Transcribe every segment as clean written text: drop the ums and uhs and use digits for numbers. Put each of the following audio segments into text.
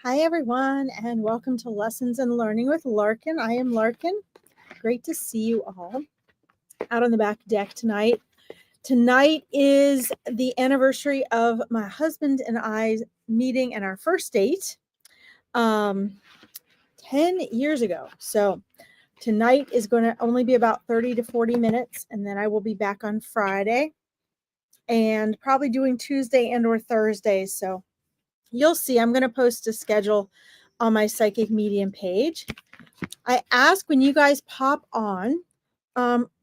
Hi, everyone, and welcome to Lessons in Learning with Larkin. I am Larkin. Great to see you all out on the back deck tonight. Tonight is the anniversary of my husband and I's meeting and our first date 10 years ago. So tonight is going to only be about 30 to 40 minutes, and then I will be back on Friday and probably doing Tuesday and or Thursdays. So you'll see I'm going to post a schedule on my Psychic Medium page. I ask when you guys pop on,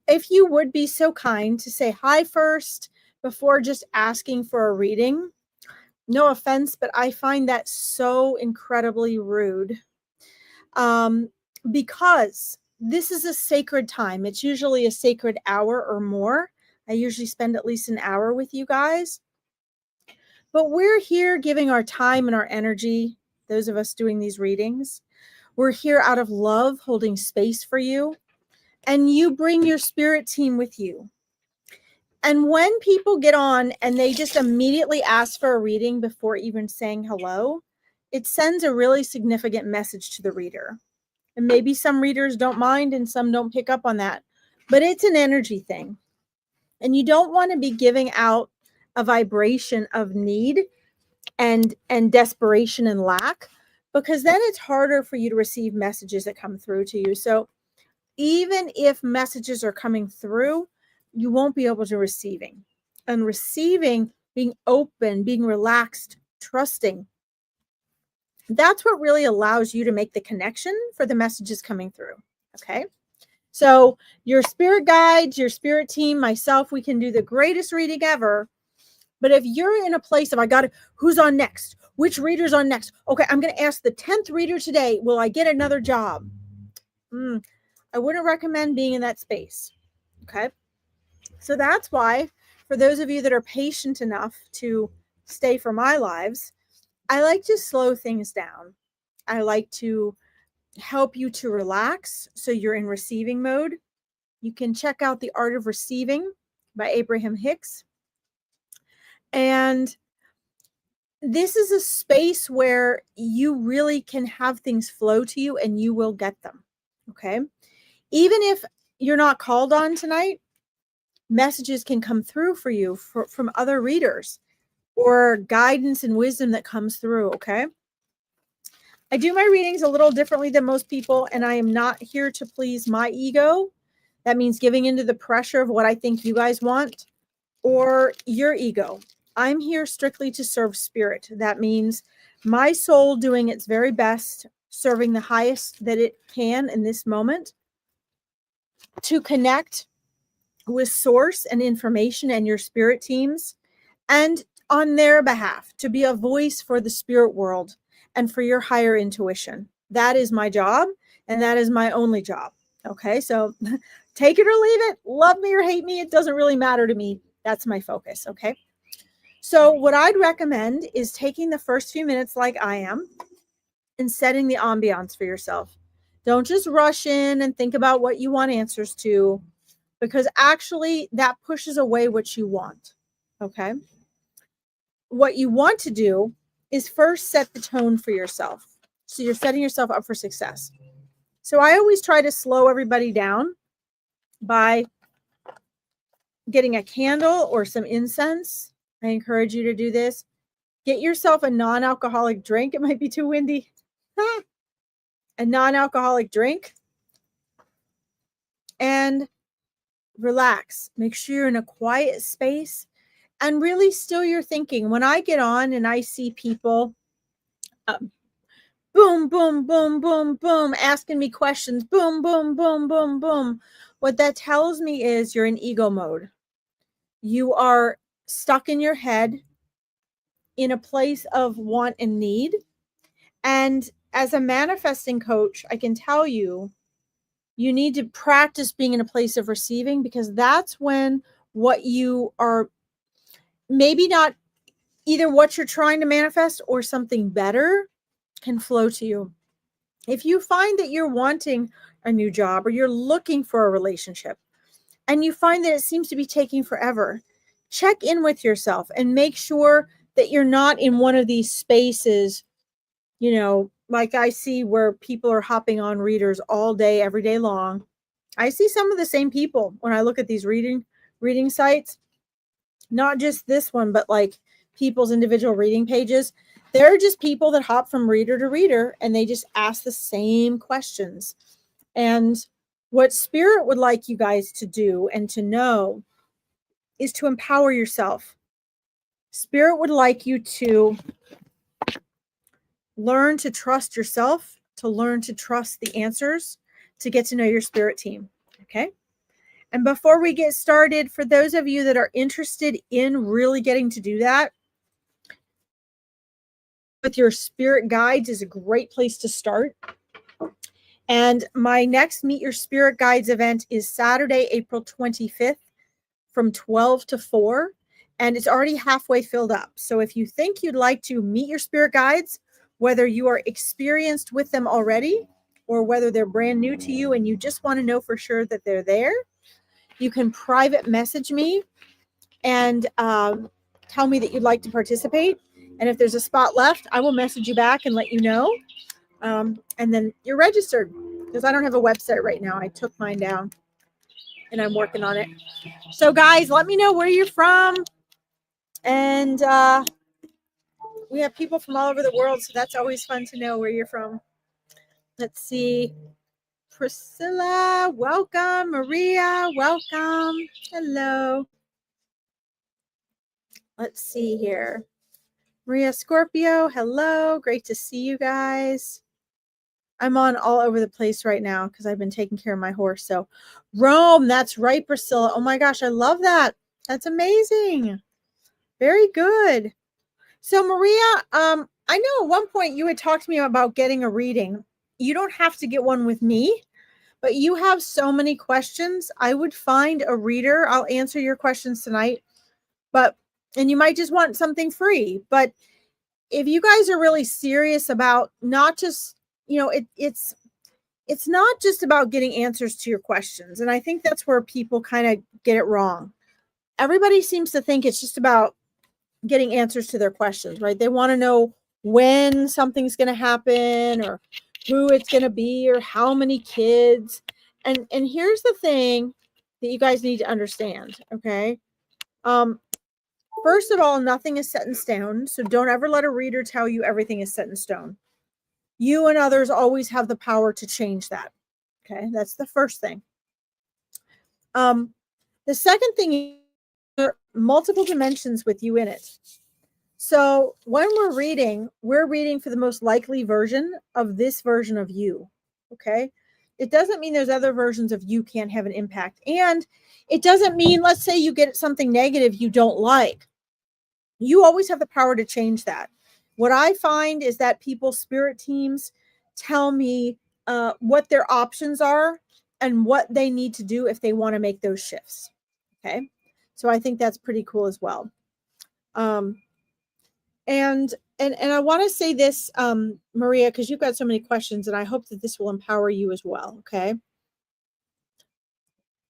if you would be so kind to say hi first before just asking for a reading. No offense, but I find that so incredibly rude because this is a sacred time. It's usually a sacred hour or more. I usually spend at least an hour with you guys. But we're here giving our time and our energy, those of us doing these readings. We're here out of love, holding space for you. And you bring your spirit team with you. And when people get on and they just immediately ask for a reading before even saying hello, it sends a really significant message to the reader. And maybe some readers don't mind and some don't pick up on that. But it's an energy thing. And you don't want to be giving out a vibration of need and desperation and lack, because then it's harder for you to receive messages that come through to you. So even if messages are coming through, you won't be able to receiving. And receiving, being open, being relaxed, trusting, that's what really allows you to make the connection for the messages coming through. Okay. So your spirit guides, your spirit team, myself, we can do the greatest reading ever. But if you're in a place of, who's on next? Which reader's on next? Okay, I'm going to ask the 10th reader today. Will I get another job? I wouldn't recommend being in that space. Okay. So that's why, for those of you that are patient enough to stay for my lives, I like to slow things down. I like to help you to relax so you're in receiving mode. You can check out The Art of Receiving by Abraham Hicks. And this is a space where you really can have things flow to you and you will get them. Okay. Even if you're not called on tonight, messages can come through for you from other readers or guidance and wisdom that comes through. Okay. I do my readings a little differently than most people, and I am not here to please my ego. That means giving into the pressure of what I think you guys want or your ego. I'm here strictly to serve spirit. That means my soul doing its very best, serving the highest that it can in this moment to connect with source and information and your spirit teams, and on their behalf to be a voice for the spirit world and for your higher intuition. That is my job, and that is my only job. Okay, so take it or leave it, love me or hate me, it doesn't really matter to me. That's my focus. Okay, so what I'd recommend is taking the first few minutes like I am and setting the ambiance for yourself. Don't just rush in and think about what you want answers to, because actually that pushes away what you want. Okay, what you want to do is first set the tone for yourself. So you're setting yourself up for success. So I always try to slow everybody down by getting a candle or some incense. I encourage you to do this. Get yourself a non-alcoholic drink. It might be too windy. A non-alcoholic drink. And relax. Make sure you're in a quiet space and really still your thinking. When I get on and I see people boom, boom, boom, boom, boom, asking me questions, boom, boom, boom, boom, boom, what that tells me is you're in ego mode. You are stuck in your head in a place of want and need. And as a manifesting coach, I can tell you, you need to practice being in a place of receiving, because that's when what you are, maybe not either what you're trying to manifest or something better, can flow to you. If you find that you're wanting a new job or you're looking for a relationship and you find that it seems to be taking forever, check in with yourself and make sure that you're not in one of these spaces Like I see where people are hopping on readers all day, every day long. I see some of the same people when I look at these reading sites, not just this one, but like people's individual reading pages. They're just people that hop from reader to reader and they just ask the same questions. And what Spirit would like you guys to do and to know is to empower yourself. Spirit would like you to learn to trust yourself, to learn to trust the answers, to get to know your spirit team. Okay. And before we get started, for those of you that are interested in really getting to do that, with your spirit guides is a great place to start. And my next Meet Your Spirit Guides event is Saturday, April 25th from 12 to 4. And it's already halfway filled up. So if you think you'd like to meet your spirit guides, whether you are experienced with them already or whether they're brand new to you and you just want to know for sure that they're there, you can private message me and tell me that you'd like to participate. And if there's a spot left, I will message you back and let you know. And then you're registered, because I don't have a website right now. I took mine down and I'm working on it. So guys, let me know where you're from. And we have people from all over the world, so that's always fun to know where you're from. Let's see. Priscilla, welcome. Maria, welcome. Hello. Let's see here. Maria Scorpio, hello. Great to see you guys. I'm on all over the place right now because I've been taking care of my horse. So Rome, that's right, Priscilla. Oh my gosh, I love that. That's amazing. Very good. So Maria, I know at one point you had talked to me about getting a reading. You don't have to get one with me, but you have so many questions. I would find a reader. I'll answer your questions tonight. And you might just want something free. But if you guys are really serious about not just, it's not just about getting answers to your questions. And I think that's where people kind of get it wrong. Everybody seems to think it's just about getting answers to their questions, right? They want to know when something's going to happen or who it's going to be or how many kids. And here's the thing that you guys need to understand, okay? First of all, nothing is set in stone, so don't ever let a reader tell you everything is set in stone. You and others always have the power to change that. Okay, that's the first thing. The second thing is there are multiple dimensions with you in it. So when we're reading for the most likely version of this version of you. Okay, it doesn't mean there's other versions of you can't have an impact, and it doesn't mean, let's say you get something negative you don't like. You always have the power to change that. What I find is that people's spirit teams tell me what their options are and what they need to do if they want to make those shifts. Okay. So I think that's pretty cool as well. And I want to say this, Maria, because you've got so many questions, and I hope that this will empower you as well. Okay.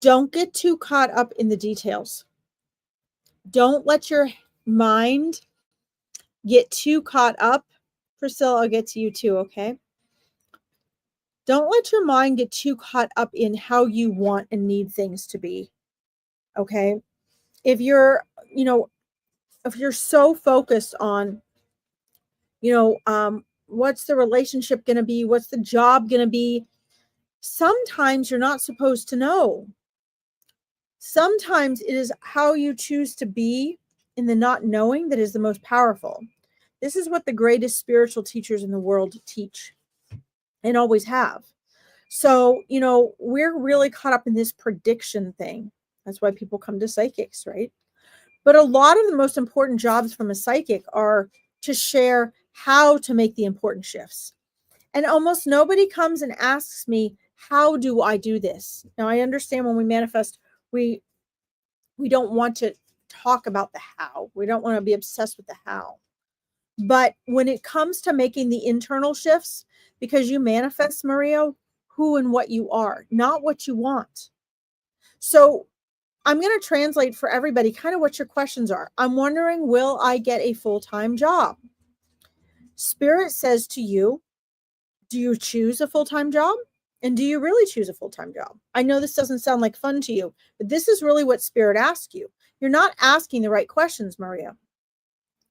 Don't get too caught up in the details. Don't let your mind get too caught up. Priscilla, I'll get to you too, okay? Don't let your mind get too caught up in how you want and need things to be, okay? If you're so focused on, what's the relationship going to be? What's the job going to be? Sometimes you're not supposed to know. Sometimes it is how you choose to be in the not knowing that is the most powerful. This is what the greatest spiritual teachers in the world teach and always have. So, we're really caught up in this prediction thing. That's why people come to psychics, right? But a lot of the most important jobs from a psychic are to share how to make the important shifts. And almost nobody comes and asks me, how do I do this? Now, I understand when we manifest, we don't want to talk about the how. We don't want to be obsessed with the how. But when it comes to making the internal shifts, because you manifest, Maria, who and what you are, not what you want. So I'm going to translate for everybody kind of what your questions are. I'm wondering, will I get a full-time job? Spirit says to you, do you choose a full-time job? And do you really choose a full-time job? I know this doesn't sound like fun to you, but this is really what Spirit asks you. You're not asking the right questions, Maria.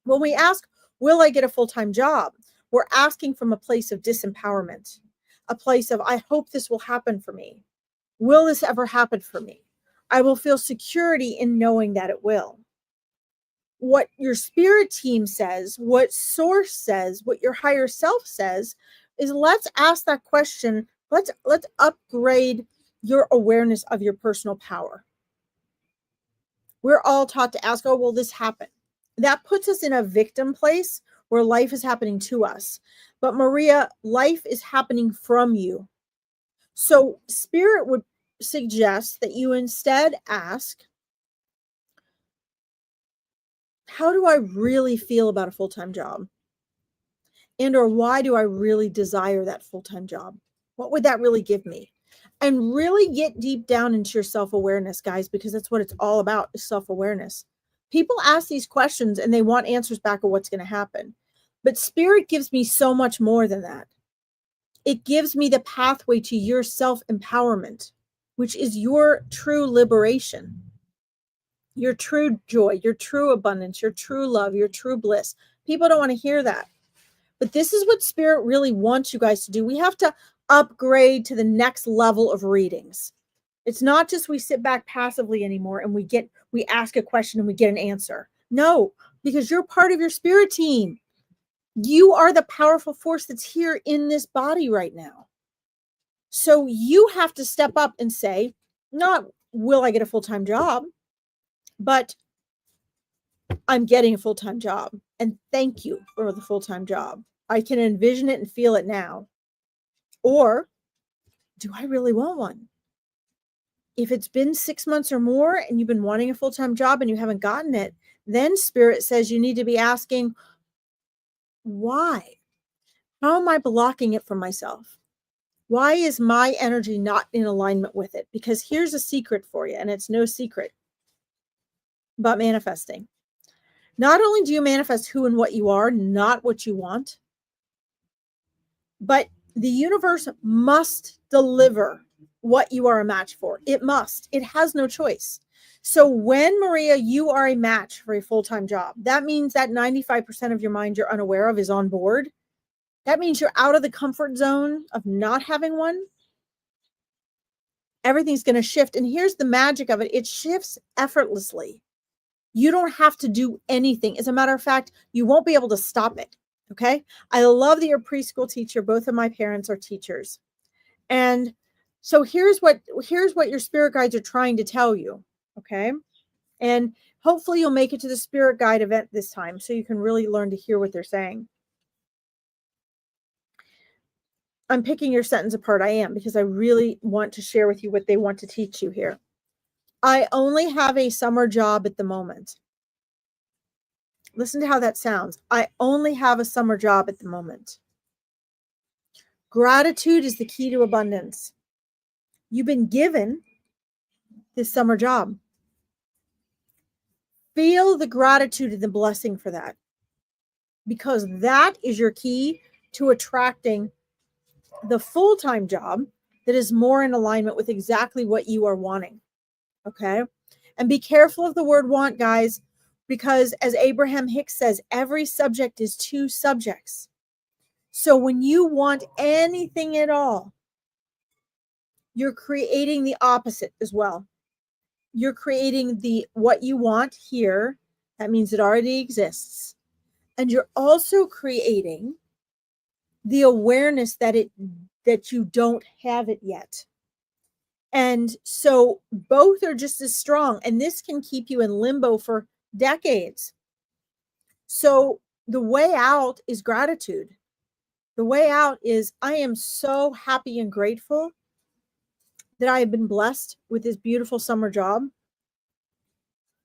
When we ask, will I get a full-time job? We're asking from a place of disempowerment, a place of, I hope this will happen for me. Will this ever happen for me? I will feel security in knowing that it will. What your spirit team says, what source says, what your higher self says is, let's ask that question. Let's upgrade your awareness of your personal power. We're all taught to ask, oh, will this happen? That puts us in a victim place where life is happening to us. But Maria, life is happening from you. So Spirit would suggest that you instead ask, how do I really feel about a full-time job? And or why do I really desire that full-time job? What would that really give me? And really get deep down into your self-awareness, guys, because that's what it's all about, is self-awareness. People ask these questions and they want answers back of what's going to happen. But Spirit gives me so much more than that. It gives me the pathway to your self-empowerment, which is your true liberation, your true joy, your true abundance, your true love, your true bliss. People don't want to hear that. But this is what Spirit really wants you guys to do. We have to upgrade to the next level of readings. It's not just we sit back passively anymore and we ask a question and we get an answer. No, because you're part of your spirit team. You are the powerful force that's here in this body right now. So you have to step up and say, not will I get a full-time job, but I'm getting a full-time job. And thank you for the full-time job. I can envision it and feel it now. Or do I really want one? If it's been 6 months or more and you've been wanting a full-time job and you haven't gotten it, then Spirit says you need to be asking, why? How am I blocking it from myself? Why is my energy not in alignment with it? Because here's a secret for you, and it's no secret about manifesting. Not only do you manifest who and what you are, not what you want, but the universe must deliver what you are a match for. It must. It has no choice. So when, Maria, you are a match for a full-time job, that means that 95% of your mind you're unaware of is on board. That means you're out of the comfort zone of not having one. Everything's going to shift. And here's the magic of it. It shifts effortlessly. You don't have to do anything. As a matter of fact, you won't be able to stop it. Okay. I love that you're a preschool teacher. Both of my parents are teachers. And so here's what your spirit guides are trying to tell you. Okay. And hopefully you'll make it to the spirit guide event this time so you can really learn to hear what they're saying. I'm picking your sentence apart. I am, because I really want to share with you what they want to teach you here. I only have a summer job at the moment. Listen to how that sounds. I only have a summer job at the moment. Gratitude is the key to abundance. You've been given this summer job. Feel the gratitude and the blessing for that, because that is your key to attracting the full-time job that is more in alignment with exactly what you are wanting. Okay. And be careful of the word want, guys, because as Abraham Hicks says, every subject is two subjects. So when you want anything at all, you're creating the opposite as well. You're creating what you want here. That means it already exists. And you're also creating the awareness that you don't have it yet. And so both are just as strong, and this can keep you in limbo for decades. So the way out is gratitude. The way out is, I am so happy and grateful that I have been blessed with this beautiful summer job.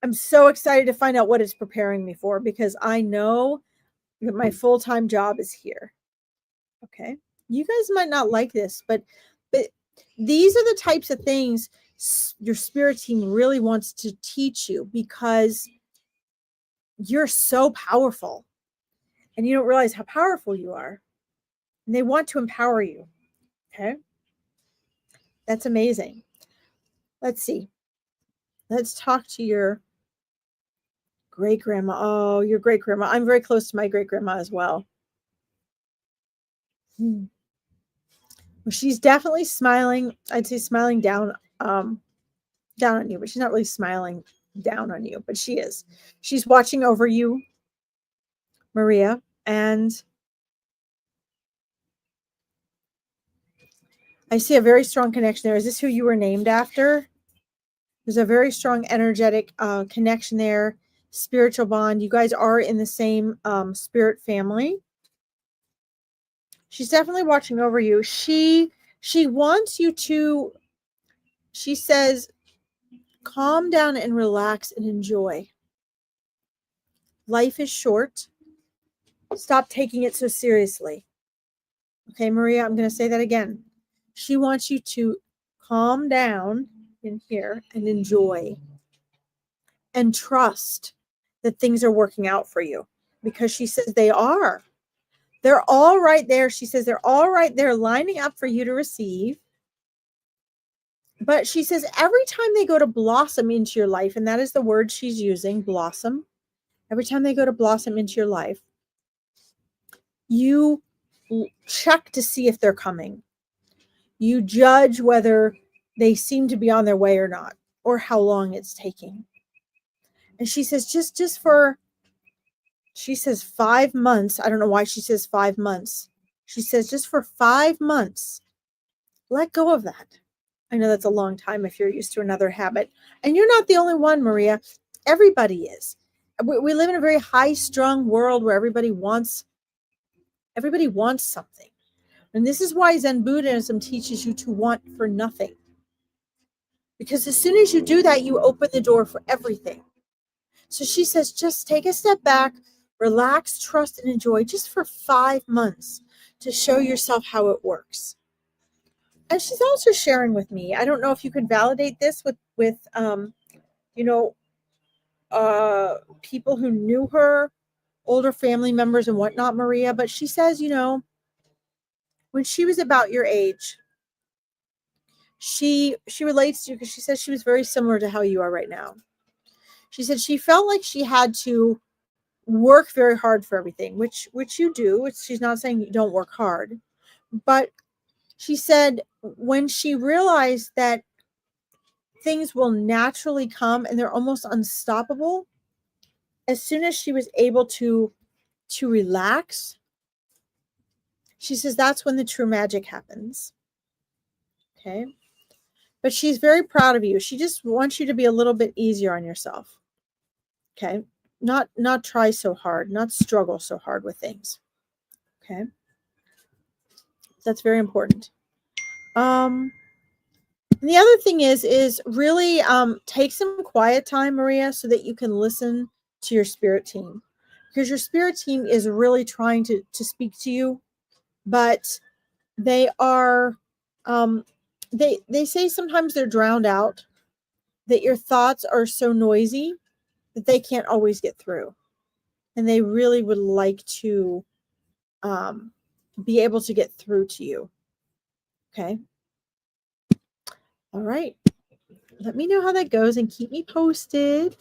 I'm so excited to find out what it's preparing me for, because I know that my full-time job is here. Okay. You guys might not like this, but these are the types of things your spirit team really wants to teach you, because you're so powerful. and you don't realize how powerful you are. And they want to empower you. Okay. That's amazing. Let's see. Let's talk to your great grandma. Oh, your great grandma. I'm very close to my great grandma as well. Well, she's definitely smiling. I'd say smiling down on you, but she's not really smiling down on you, but she is. She's watching over you, Maria, and I see a very strong connection there. Is this who you were named after? There's a very strong energetic connection there, spiritual bond. You guys are in the same spirit family. She's definitely watching over you. She wants you to, she says, calm down and relax and enjoy. Life is short. Stop taking it so seriously. Okay, Maria, I'm going to say that again. She wants you to calm down in here and enjoy and trust that things are working out for you, because she says they are. They're all right there. She says they're all right there lining up for you to receive. But she says every time they go to blossom into your life, and that is the word she's using, blossom. Every time they go to blossom into your life, you check to see if they're coming. You judge whether they seem to be on their way or not, or how long it's taking. And she says, just for, she says 5 months. I don't know why she says 5 months. She says, just for 5 months, let go of that. I know that's a long time if you're used to another habit. And you're not the only one, Maria. Everybody is. We live in a very high-strung world where everybody wants something. And this is why Zen Buddhism teaches you to want for nothing. Because as soon as you do that, you open the door for everything. So she says, just take a step back, relax, trust, and enjoy just for 5 months to show yourself how it works. And she's also sharing with me, I don't know if you could validate this with people who knew her, older family members and whatnot, Maria, but she says, when she was about your age, she relates to you because she says she was very similar to how you are right now. She said she felt like she had to work very hard for everything, which you do. She's not saying you don't work hard, but she said when she realized that things will naturally come and they're almost unstoppable, as soon as she was able to relax, she says that's when the true magic happens. Okay. But she's very proud of you. She just wants you to be a little bit easier on yourself. Okay. Not try so hard, not struggle so hard with things. Okay. That's very important. And the other thing is really take some quiet time, Maria, so that you can listen to your spirit team, because your spirit team is really trying to speak to you, but they are they say sometimes they're drowned out, that your thoughts are so noisy that they can't always get through, and they really would like to be able to get through to you. Okay. All right. Let me know how that goes and keep me posted.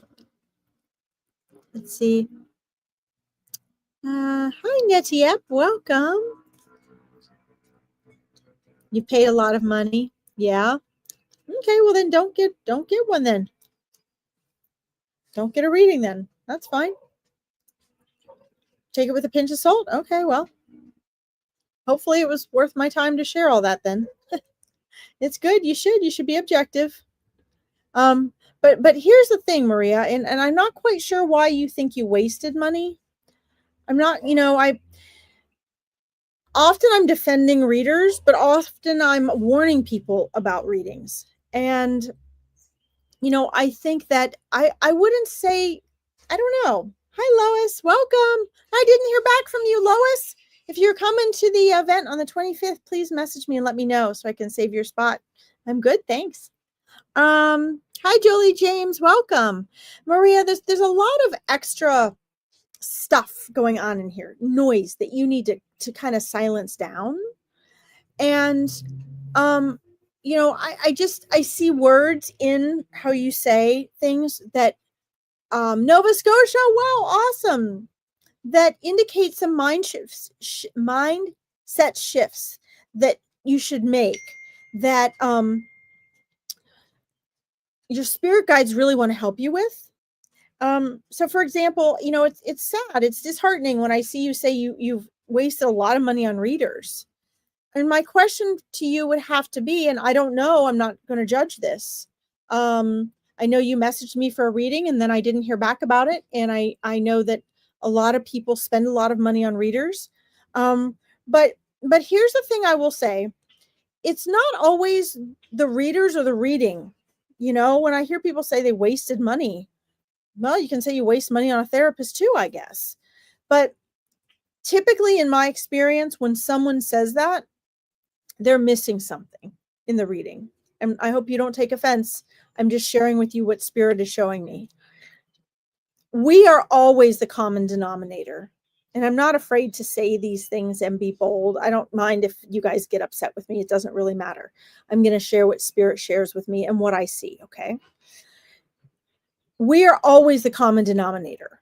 Let's see. Hi, Netiep. Welcome. You paid a lot of money. Yeah. Okay. Well, then don't get one then. Don't get a reading then. That's fine. Take it with a pinch of salt. Okay. Well, hopefully it was worth my time to share all that then. It's good. You should be objective. But here's the thing, Maria, and I'm not quite sure why you think you wasted money. I'm not, I'm defending readers, but often I'm warning people about readings. And, I think that I wouldn't say, I don't know. Hi, Lois. Welcome. I didn't hear back from you, Lois. If you're coming to the event on the 25th, please message me and let me know so I can save your spot. I'm good. Thanks. Hi, Julie James. Welcome. Maria, there's a lot of extra stuff going on in here, noise that you need to kind of silence down. And I see words in how you say things that Nova Scotia, wow, awesome. That indicate some mindset shifts that you should make, that your spirit guides really want to help you with. So for example, it's sad, it's disheartening when I see you say you've wasted a lot of money on readers. And my question to you would have to be, and I don't know, I'm not going to judge this. I know you messaged me for a reading and then I didn't hear back about it. And I know that a lot of people spend a lot of money on readers. But here's the thing I will say. It's not always the readers or the reading. When I hear people say they wasted money, well, you can say you waste money on a therapist too, I guess. But typically in my experience, when someone says that, they're missing something in the reading. And I hope you don't take offense. I'm just sharing with you what spirit is showing me. We are always the common denominator. And I'm not afraid to say these things and be bold. I don't mind if you guys get upset with me. It doesn't really matter. I'm going to share what spirit shares with me and what I see, okay? We are always the common denominator,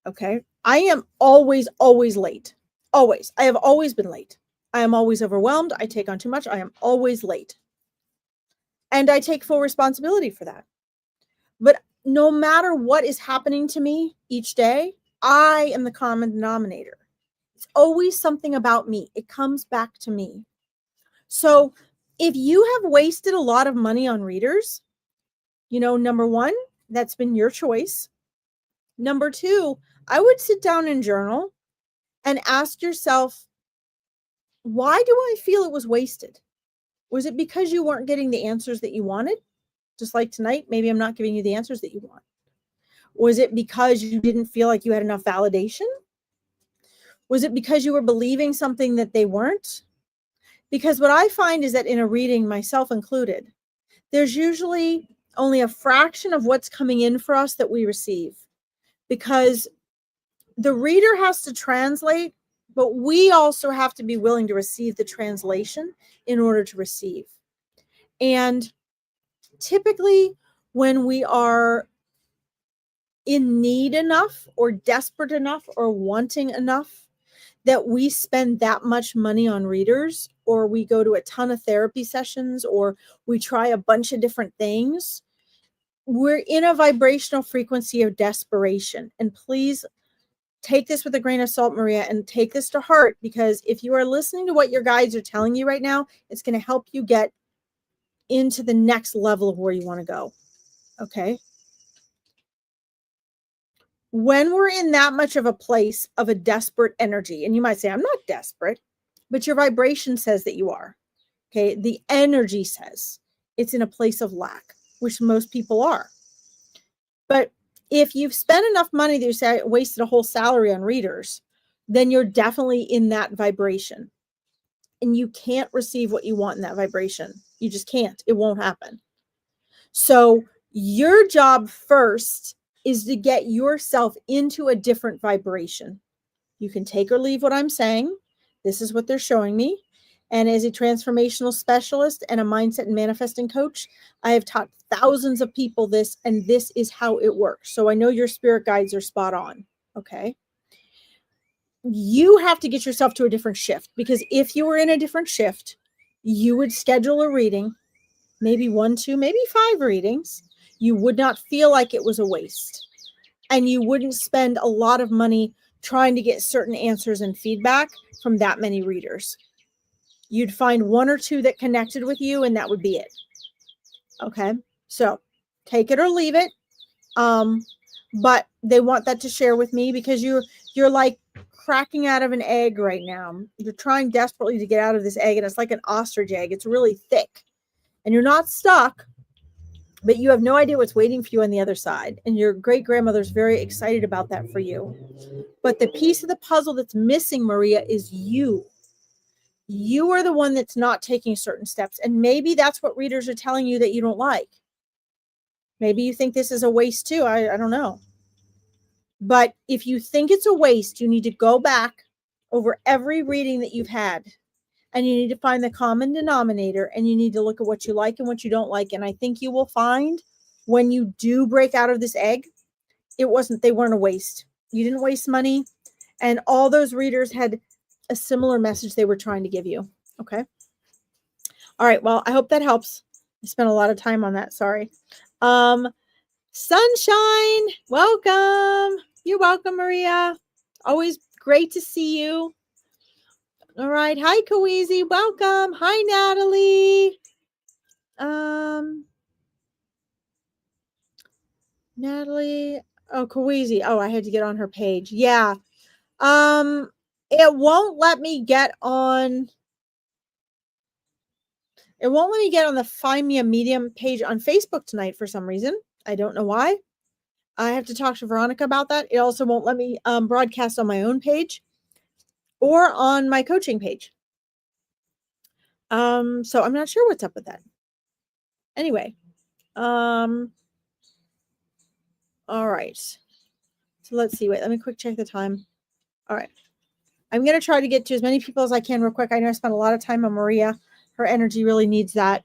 okay? I am always late. Always. I have always been late. I am always overwhelmed. I take on too much. I am always late. And I take full responsibility for that. But no matter what is happening to me each day, I am the common denominator. It's always something about me. It comes back to me. So if you have wasted a lot of money on readers, number one, that's been your choice. Number two, I would sit down and journal and ask yourself, why do I feel it was wasted? Was it because you weren't getting the answers that you wanted? Just like tonight, maybe I'm not giving you the answers that you want. Was it because you didn't feel like you had enough validation? Was it because you were believing something that they weren't? Because what I find is that in a reading, myself included, there's usually only a fraction of what's coming in for us that we receive, because the reader has to translate, but we also have to be willing to receive the translation in order to receive. And typically when we are in need enough or desperate enough or wanting enough that we spend that much money on readers, or we go to a ton of therapy sessions, or we try a bunch of different things, we're in a vibrational frequency of desperation. And please take this with a grain of salt, Maria, and take this to heart, because if you are listening to what your guides are telling you right now, it's going to help you get into the next level of where you want to go. Okay. When we're in that much of a place of a desperate energy, and you might say, I'm not desperate, but your vibration says that you are. Okay. The energy says it's in a place of lack, which most people are. But if you've spent enough money that you say I wasted a whole salary on readers, then you're definitely in that vibration. And you can't receive what you want in that vibration. You just can't. It won't happen. So your job first is to get yourself into a different vibration. You can take or leave what I'm saying. This is what they're showing me. And as a transformational specialist and a mindset and manifesting coach, I have taught thousands of people this, and this is how it works. So I know your spirit guides are spot on. Okay. You have to get yourself to a different shift, because if you were in a different shift, you would schedule a reading, maybe 1, 2, maybe 5 readings. You would not feel like it was a waste, and you wouldn't spend a lot of money trying to get certain answers and feedback from that many readers. You'd find 1 or 2 that connected with you, and that would be it. Okay. So take it or leave it. But they want that to share with me, because you're like cracking out of an egg right now. You're trying desperately to get out of this egg, and it's like an ostrich egg. It's really thick, and you're not stuck, but you have no idea what's waiting for you on the other side. And your great grandmother's very excited about that for you. But the piece of the puzzle that's missing, Maria, is you. You are the one that's not taking certain steps. And maybe that's what readers are telling you that you don't like. Maybe you think this is a waste too. I don't know. But if you think it's a waste, you need to go back over every reading that you've had, and you need to find the common denominator, and you need to look at what you like and what you don't like. And I think you will find when you do break out of this egg, they weren't a waste. You didn't waste money. And all those readers had a similar message they were trying to give you. Okay. All right. Well, I hope that helps. I spent a lot of time on that. Sorry. Sunshine, welcome. You're welcome, Maria. Always great to see you. All right. Hi, Kawizi. Welcome. Hi, Natalie. Natalie. Oh, Kawizi. Oh, I had to get on her page. Yeah. It won't let me get on. It won't let me get on the Find Me a Medium page on Facebook tonight for some reason. I don't know why. I have to talk to Veronica about that. It also won't let me broadcast on my own page or on my coaching page. So I'm not sure what's up with that. Anyway, all right. So let's see. Wait, let me quick check the time. All right. I'm going to try to get to as many people as I can real quick. I know I spent a lot of time on Maria. Her energy really needs that.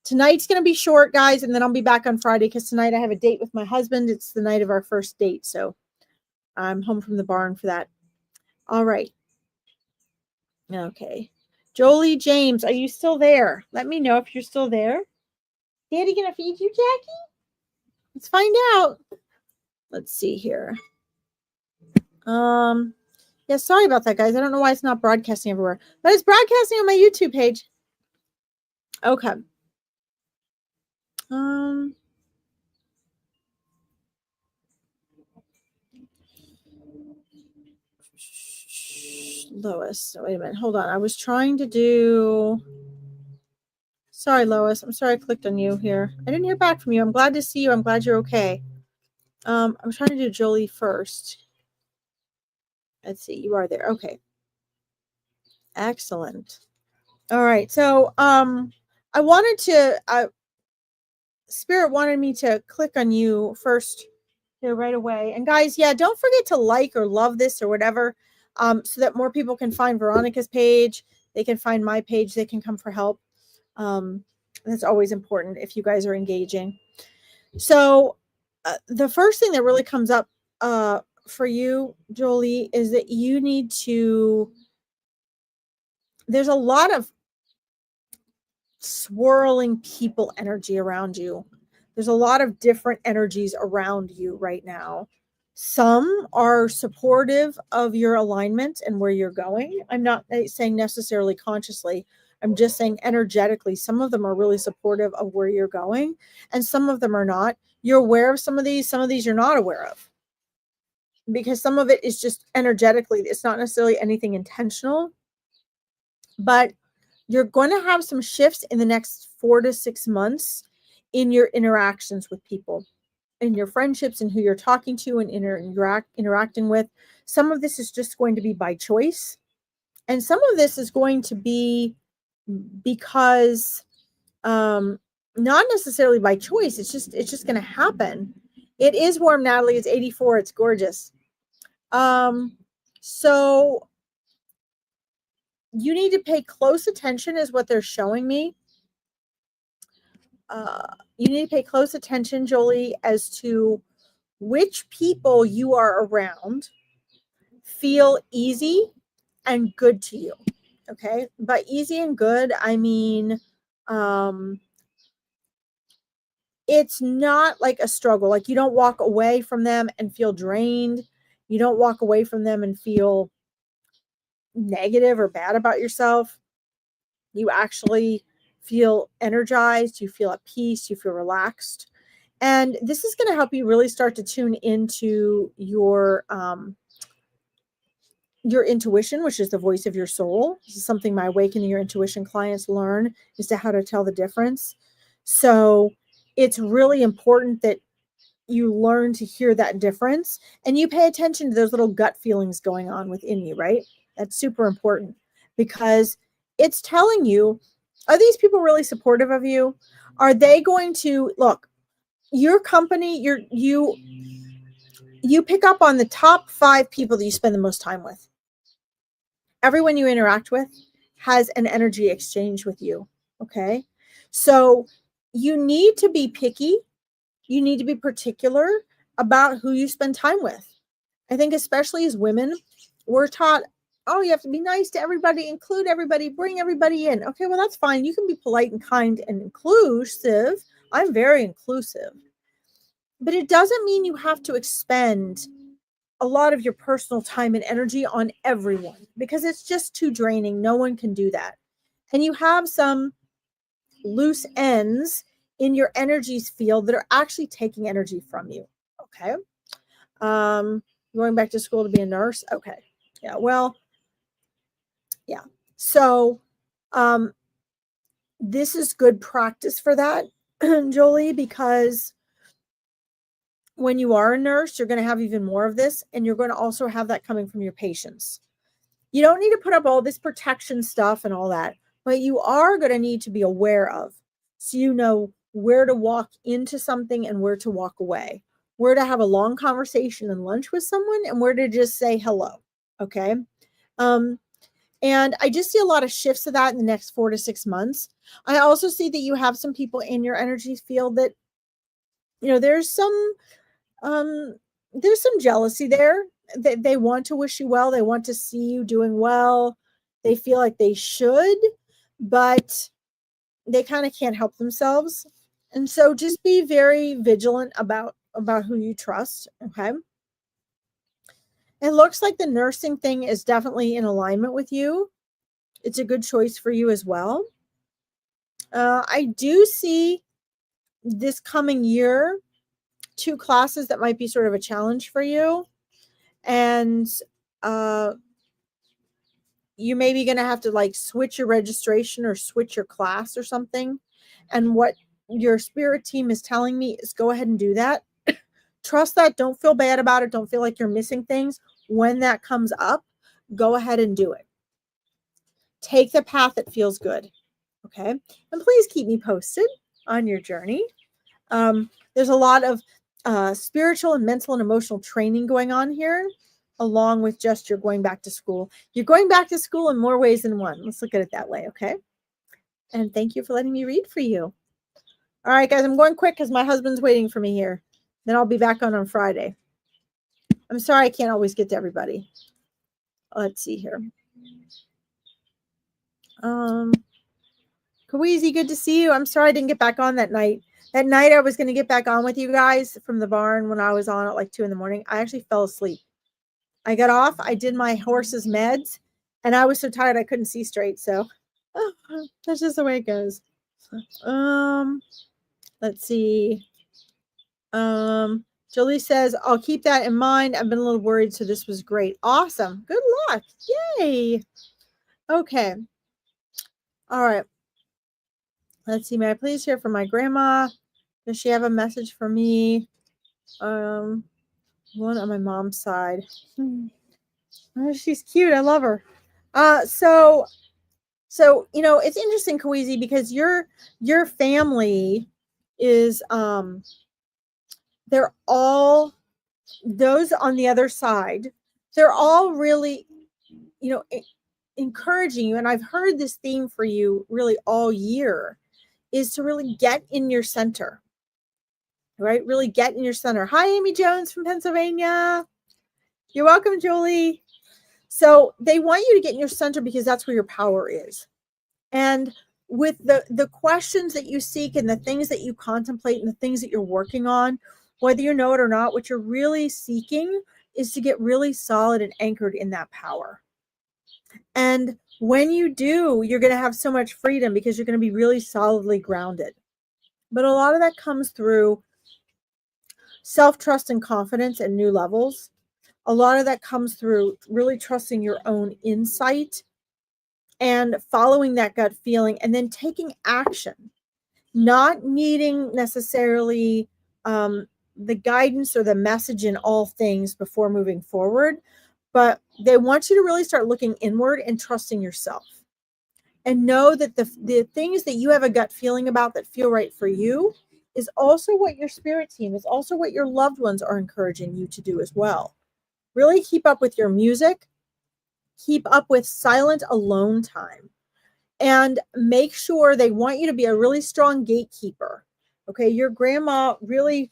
Tonight's going to be short, guys, and then I'll be back on Friday because tonight I have a date with my husband. It's the night of our first date, so I'm home from the barn for that. All right. Okay. Jolie James, are you still there? Let me know if you're still there. Daddy going to feed you, Jackie? Let's find out. Let's see here. Yeah, sorry about that, guys. I don't know why it's not broadcasting everywhere, but it's broadcasting on my YouTube page. Okay. Lois, wait a minute. Hold on. I was trying to do. Sorry, Lois. I'm sorry I clicked on you here. I didn't hear back from you. I'm glad to see you. I'm glad you're okay. I'm trying to do Jolie first. Let's see. You are there. Okay. Excellent. All right. So, I wanted to. Spirit wanted me to click on you first here right away. And guys, yeah, don't forget to like or love this or whatever, so that more people can find Veronica's page. They can find my page. They can come for help. That's always important if you guys are engaging. So the first thing that really comes up for you, Jolie, is that you need to, there's a lot of swirling people energy around you. There's a lot of different energies around you right now. Some are supportive of your alignment and where you're going. I'm not saying necessarily consciously. I'm just saying energetically, some of them are really supportive of where you're going, and some of them are not. You're aware of some of these you're not aware of, because some of it is just energetically. It's not necessarily anything intentional, but you're going to have some shifts in the next 4 to 6 months in your interactions with people, in your friendships, and who you're talking to and interacting with. Some of this is just going to be by choice, and some of this is going to be because not necessarily by choice. It's just going to happen. It is warm, Natalie. It's 84. It's gorgeous. So you need to pay close attention is what they're showing me. You need to pay close attention, Jolie, as to which people you are around feel easy and good to you. Okay. By easy and good, I mean, it's not like a struggle. Like, you don't walk away from them and feel drained. You don't walk away from them and feel negative or bad about yourself. You actually feel energized. You feel at peace. You feel relaxed. And this is going to help you really start to tune into your intuition, which is the voice of your soul. This is something my Awakening Your Intuition clients learn, is to how to tell the difference. So it's really important that you learn to hear that difference, and you pay attention to those little gut feelings going on within you, right? That's super important, because it's telling you, are these people really supportive of you? Are they going to look, your company, you pick up on the top 5 people that you spend the most time with. Everyone you interact with has an energy exchange with you. Okay. So you need to be picky. You need to be particular about who you spend time with. I think, especially as women, we're taught, oh, you have to be nice to everybody, include everybody, bring everybody in. Okay, well, that's fine. You can be polite and kind and inclusive. I'm very inclusive. But it doesn't mean you have to expend a lot of your personal time and energy on everyone, because it's just too draining. No one can do that. And you have some loose ends in your energies field that are actually taking energy from you. Okay. Going back to school to be a nurse. Okay. Yeah. Well, yeah. So, this is good practice for that, Jolie, because when you are a nurse, you're going to have even more of this, and you're going to also have that coming from your patients. You don't need to put up all this protection stuff and all that, but you are going to need to be aware of, so you know where to walk into something and where to walk away, where to have a long conversation and lunch with someone, and where to just say hello. Okay. And I just see a lot of shifts of that in the next 4 to 6 months. I also see that you have some people in your energy field that, um there's some jealousy there. They want to wish you well. They want to see you doing well. They feel like they should, but they kind of can't help themselves. And so just be very vigilant about who you trust. Okay. It looks like the nursing thing is definitely in alignment with you. It's a good choice for you as well. I do see this coming year 2 classes that might be sort of a challenge for you. And you may be going to have to like switch your registration or switch your class or something. And what your spirit team is telling me is go ahead and do that. Trust that. Don't feel bad about it. Don't feel like you're missing things. When that comes up, go ahead and do it. Take the path that feels good. Okay. And please keep me posted on your journey. There's a lot of spiritual and mental and emotional training going on here, along with just you're going back to school. You're going back to school in more ways than one. Let's look at it that way. Okay. And thank you for letting me read for you. All right, guys, I'm going quick because my husband's waiting for me here. Then I'll be back on Friday. I'm sorry I can't always get to everybody. Let's see here. Kaweezy, good to see you. I'm sorry I didn't get back on that night. That night I was going to get back on with you guys from the barn when I was on at like 2 a.m. I actually fell asleep. I got off. I did my horse's meds, and I was so tired I couldn't see straight. So that's just the way it goes. Let's see. Jolie says, I'll keep that in mind. I've been a little worried, so this was great. Awesome. Good luck. Yay. Okay. All right. Let's see. May I please hear from my grandma? Does she have a message for me? One on my mom's side. Oh, she's cute. I love her. So it's interesting, Kaweezy, because your family is they're all, those on the other side, they're all really, encouraging you. And I've heard this theme for you really all year, is to really get in your center. Right? Really get in your center. Hi, Amy Jones from Pennsylvania. You're welcome, Julie. So they want you to get in your center because that's where your power is. And with the questions that you seek and the things that you contemplate and the things that you're working on, whether you know it or not, what you're really seeking is to get really solid and anchored in that power. And when you do, you're going to have so much freedom because you're going to be really solidly grounded. But a lot of that comes through self-trust and confidence at new levels. A lot of that comes through really trusting your own insight and following that gut feeling and then taking action, not needing necessarily the guidance or the message in all things before moving forward, but they want you to really start looking inward and trusting yourself and know that the things that you have a gut feeling about that feel right for you is also what your spirit team is, also what your loved ones are encouraging you to do as well. Really keep up with your music, keep up with silent alone time, and make sure they want you to be a really strong gatekeeper. Okay, your grandma really,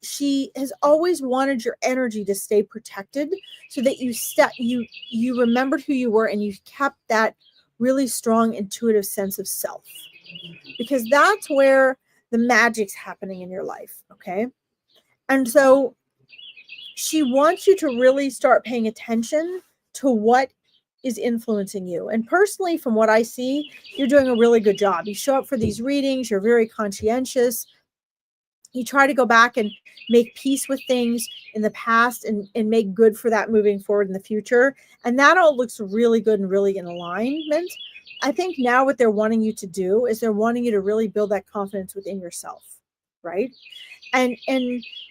she has always wanted your energy to stay protected, so that you remembered who you were and you kept that really strong intuitive sense of self, because that's where the magic's happening in your life. Okay, and so she wants you to really start paying attention to what is influencing you. And personally, from what I see, you're doing a really good job. You show up for these readings, you're very conscientious. You try to go back and make peace with things in the past, and make good for that moving forward in the future. And that all looks really good and really in alignment. I think now what they're wanting you to do is they're wanting you to really build that confidence within yourself, right? And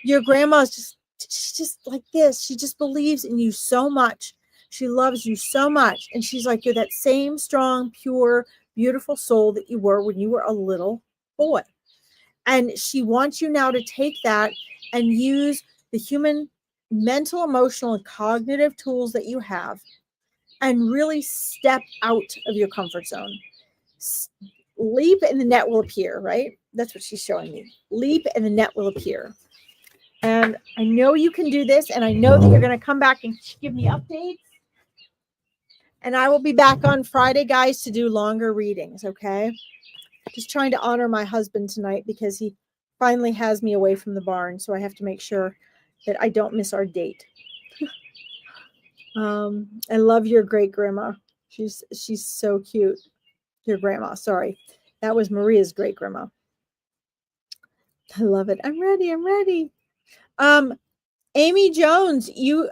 your grandma's she's just like this. She just believes in you so much. She loves you so much. And she's like, you're that same strong, pure, beautiful soul that you were when you were a little boy. And she wants you now to take that and use the human mental, emotional, and cognitive tools that you have and really step out of your comfort zone. Leap and the net will appear, right? That's what she's showing me. Leap and the net will appear. And I know you can do this, and I know that you're going to come back and give me updates. And I will be back on Friday, guys, to do longer readings, okay? Just trying to honor my husband tonight because he finally has me away from the barn, so I have to make sure that I don't miss our date. I love your great grandma. She's so cute. Your grandma, sorry. That was Maria's great grandma. I love it. I'm ready. Amy Jones, you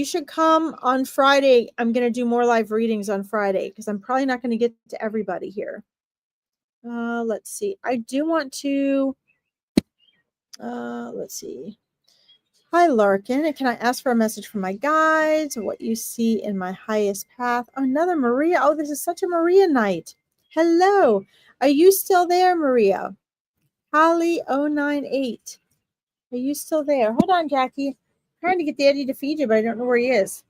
should come on Friday. I'm going to do more live readings on Friday because I'm probably not going to get to everybody here. Let's see. I do want to let's see. Hi, Larkin. Can I ask for a message from my guides? What you see in my highest path? Oh, another Maria. Oh, this is such a Maria night. Hello. Are you still there, Maria? Holly 098. Are you still there? Hold on, Jackie. I'm trying to get Daddy to feed you, but I don't know where he is.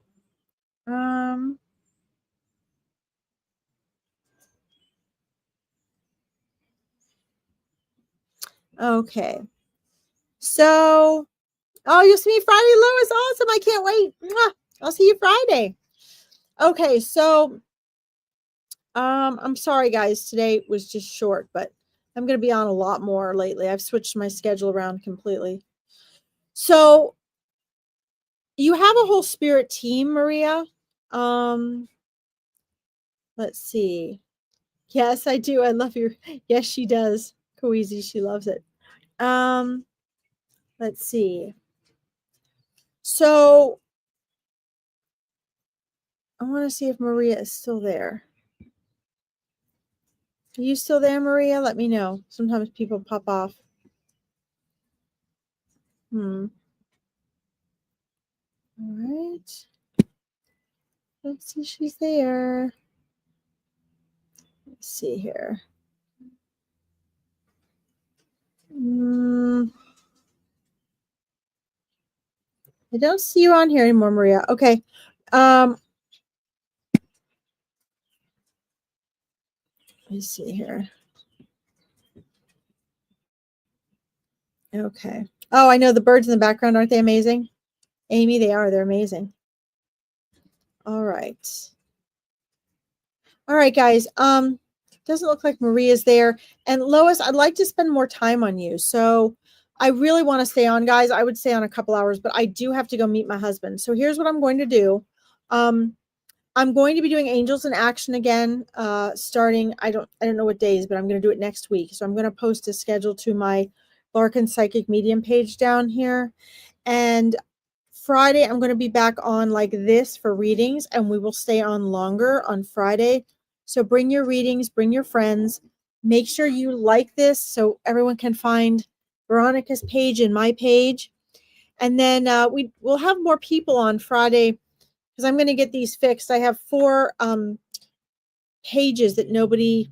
Okay. So, oh, you'll see me Friday, Lois. Awesome. I can't wait. Mwah. I'll see you Friday. Okay. So, I'm sorry, guys. Today was just short, but I'm going to be on a lot more lately. I've switched my schedule around completely. So, you have a whole spirit team, Maria. Let's see. Yes, I do. I love your. Yes, she does. Koizi, she loves it. Let's see. So I want to see if Maria is still there. Are you still there, Maria? Let me know. Sometimes people pop off. All right. Let's see if she's there. Let's see here. I don't see you on here anymore, Maria. Okay. Let me see here. Okay. Oh, I know the birds in the background. Aren't they amazing? Amy, they are. They're amazing. All right. All right, guys. Doesn't look like Maria's there. And Lois, I'd like to spend more time on you. So I really want to stay on, guys. I would stay on a couple hours, but I do have to go meet my husband. So here's what I'm going to do. I'm going to be doing Angels in Action again, starting, I don't know what days, but I'm going to do it next week. So I'm going to post a schedule to my Larkin Psychic Medium page down here. And Friday, I'm going to be back on like this for readings, and we will stay on longer on Friday. So bring your readings, bring your friends. Make sure you like this so everyone can find Veronica's page and my page. And then we'll have more people on Friday because I'm going to get these fixed. I have 4 pages that nobody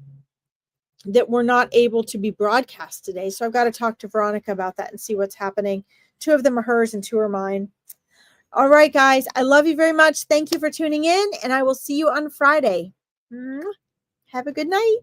that were not able to be broadcast today. So I've got to talk to Veronica about that and see what's happening. 2 of them are hers and 2 are mine. All right, guys. I love you very much. Thank you for tuning in, and I will see you on Friday. Have a good night.